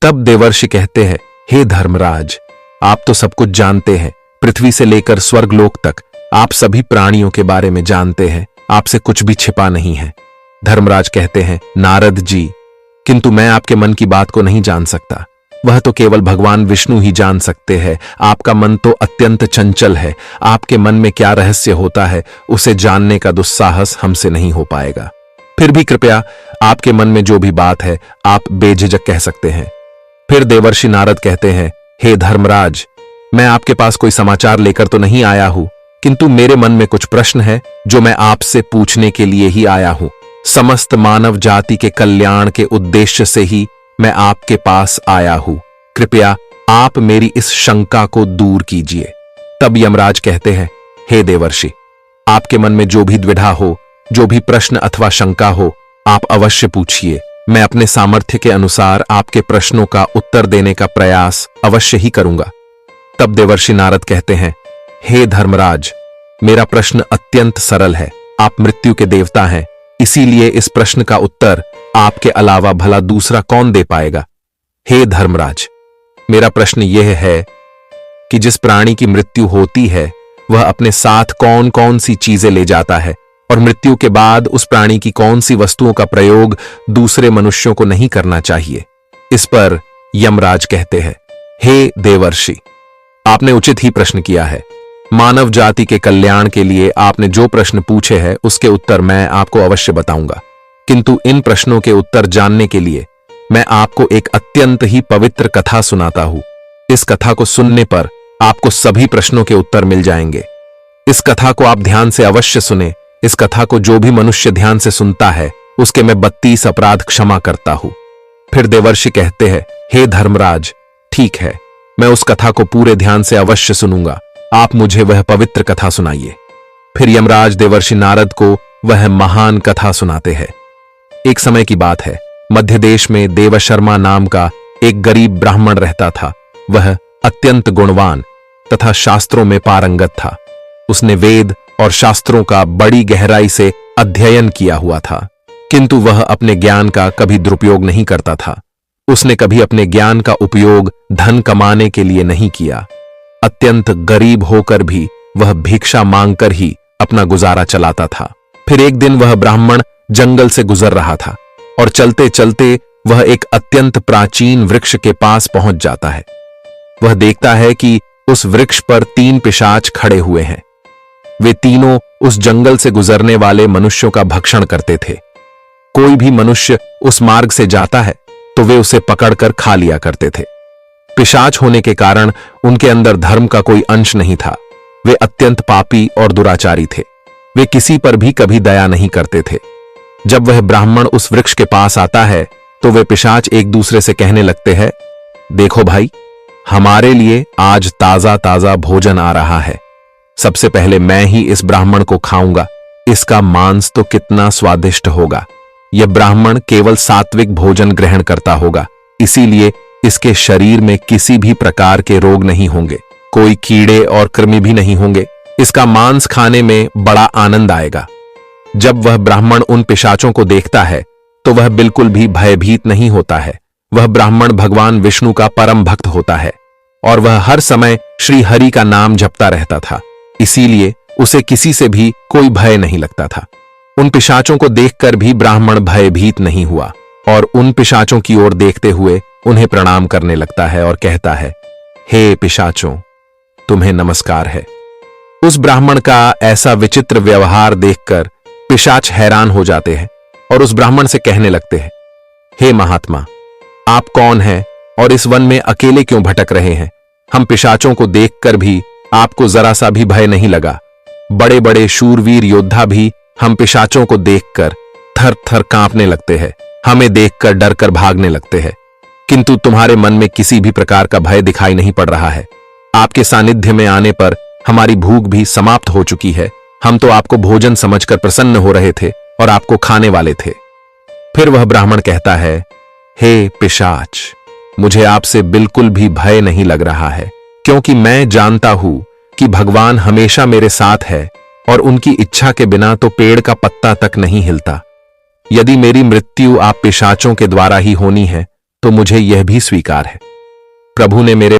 तब देवर्षि कहते हैं, हे धर्मराज, आप तो सब कुछ जानते हैं, पृथ्वी से लेकर स्वर्गलोक तक आप सभी प्राणियों के बारे में जानते हैं, आपसे कुछ भी छिपा नहीं है। धर्मराज कहते हैं, नारद जी, किंतु मैं आपके मन की बात को नहीं जान सकता, वह तो केवल भगवान विष्णु ही जान सकते हैं। आपका मन तो अत्यंत चंचल है, आपके मन में क्या रहस्य होता है उसे जानने का दुस्साहस हमसे नहीं हो पाएगा। फिर भी कृपया आपके मन में जो भी बात है आप बेझिझक कह सकते हैं। फिर देवर्षि नारद कहते हैं, हे धर्मराज, मैं आपके पास कोई समाचार लेकर तो नहीं आया हूं, किंतु मेरे मन में कुछ प्रश्न है जो मैं आपसे पूछने के लिए ही आया हूं। समस्त मानव जाति के कल्याण के उद्देश्य से ही मैं आपके पास आया हूं, कृपया आप मेरी इस शंका को दूर कीजिए। तब यमराज कहते हैं, हे देवर्षि, आपके मन में जो भी द्विधा हो, जो भी प्रश्न अथवा शंका हो, आप अवश्य पूछिए। मैं अपने सामर्थ्य के अनुसार आपके प्रश्नों का उत्तर देने का प्रयास अवश्य ही करूंगा। तब देवर्षि नारद कहते हैं, हे धर्मराज, मेरा प्रश्न अत्यंत सरल है। आप मृत्यु के देवता हैं, इसीलिए इस प्रश्न का उत्तर आपके अलावा भला दूसरा कौन दे पाएगा। हे धर्मराज, मेरा प्रश्न यह है कि जिस प्राणी की मृत्यु होती है वह अपने साथ कौन कौन सी चीजें ले जाता है, और मृत्यु के बाद उस प्राणी की कौन सी वस्तुओं का प्रयोग दूसरे मनुष्यों को नहीं करना चाहिए। इस पर यमराज कहते हैं, हे देवर्षि, आपने उचित ही प्रश्न किया है। मानव जाति के कल्याण के लिए आपने जो प्रश्न पूछे हैं उसके उत्तर मैं आपको अवश्य बताऊंगा, किंतु इन प्रश्नों के उत्तर जानने के लिए मैं आपको एक अत्यंत ही पवित्र कथा सुनाता हूं। इस कथा को सुनने पर आपको सभी प्रश्नों के उत्तर मिल जाएंगे। इस कथा को आप ध्यान से अवश्य सुने। इस कथा को जो भी मनुष्य ध्यान से सुनता है उसके मैं 32 अपराध क्षमा करता हूं। फिर देवर्षि कहते हैं, हे धर्मराज, ठीक है, मैं उस कथा को पूरे ध्यान से अवश्य सुनूंगा, आप मुझे वह पवित्र कथा सुनाइए। फिर यमराज देवर्षि नारद को वह महान कथा सुनाते हैं। एक समय की बात है, मध्य देश में देवशर्मा नाम का एक गरीब ब्राह्मण रहता था। वह अत्यंत गुणवान तथा शास्त्रों में पारंगत था। उसने वेद और शास्त्रों का बड़ी गहराई से अध्ययन किया हुआ था, किंतु वह अपने ज्ञान का कभी दुरुपयोग नहीं करता था। उसने कभी अपने ज्ञान का उपयोग धन कमाने के लिए नहीं किया। अत्यंत गरीब होकर भी वह भिक्षा मांगकर ही अपना गुजारा चलाता था। फिर एक दिन वह ब्राह्मण जंगल से गुजर रहा था और चलते चलते वह एक अत्यंत प्राचीन वृक्ष के पास पहुंच जाता है। वह देखता है कि उस वृक्ष पर 3 पिशाच खड़े हुए हैं। वे तीनों उस जंगल से गुजरने वाले मनुष्यों का भक्षण करते थे। कोई भी मनुष्य उस मार्ग से जाता है तो वे उसे पकड़कर खा लिया करते थे। पिशाच होने के कारण उनके अंदर धर्म का कोई अंश नहीं था। वे अत्यंत पापी और दुराचारी थे। वे किसी पर भी कभी दया नहीं करते थे। जब वह ब्राह्मण उस वृक्ष के पास आता है तो वे पिशाच एक दूसरे से कहने लगते हैं, देखो भाई, हमारे लिए आज ताजा ताजा भोजन आ रहा है। सबसे पहले मैं ही इस ब्राह्मण को खाऊंगा। इसका मांस तो कितना स्वादिष्ट होगा। यह ब्राह्मण केवल सात्विक भोजन ग्रहण करता होगा, इसीलिए इसके शरीर में किसी भी प्रकार के रोग नहीं होंगे, कोई कीड़े और कृमि भी नहीं होंगे। इसका मांस खाने में बड़ा आनंद आएगा। जब वह ब्राह्मण उन पिशाचों को देखता है तो वह बिल्कुल भी भयभीत नहीं होता है। वह ब्राह्मण भगवान विष्णु का परम भक्त होता है और वह हर समय श्री हरि का नाम जपता रहता था, इसीलिए उसे किसी से भी कोई भय नहीं लगता था। उन पिशाचों को देखकर भी ब्राह्मण भयभीत नहीं हुआ और उन पिशाचों की ओर देखते हुए उन्हें प्रणाम करने लगता है और कहता है, हे पिशाचों, तुम्हें नमस्कार है। उस ब्राह्मण का ऐसा विचित्र व्यवहार देखकर पिशाच हैरान हो जाते हैं और उस ब्राह्मण से कहने लगते हैं, हे महात्मा, आप कौन हैं और इस वन में अकेले क्यों भटक रहे हैं? हम पिशाचों को देखकर भी आपको जरा सा भी भय नहीं लगा। बड़े बड़े शूरवीर योद्धा भी हम पिशाचों को देखकर थर थर कांपने लगते हैं, हमें देखकर डरकर भागने लगते हैं, किंतु तुम्हारे मन में किसी भी प्रकार का भय दिखाई नहीं पड़ रहा है। आपके सानिध्य में आने पर हमारी भूख भी समाप्त हो चुकी है। हम तो आपको भोजन समझकर प्रसन्न हो रहे थे और आपको खाने वाले थे। फिर वह ब्राह्मण कहता है, हे पिशाच, मुझे आपसे बिल्कुल भी भय नहीं लग रहा है, क्योंकि मैं जानता हूं कि भगवान हमेशा मेरे साथ है और उनकी इच्छा के बिना तो पेड़ का पत्ता तक नहीं हिलता। यदि मेरी मृत्यु आप पिशाचों के द्वारा ही होनी है तो मुझे यह भी स्वीकार है। प्रभु ने मेरे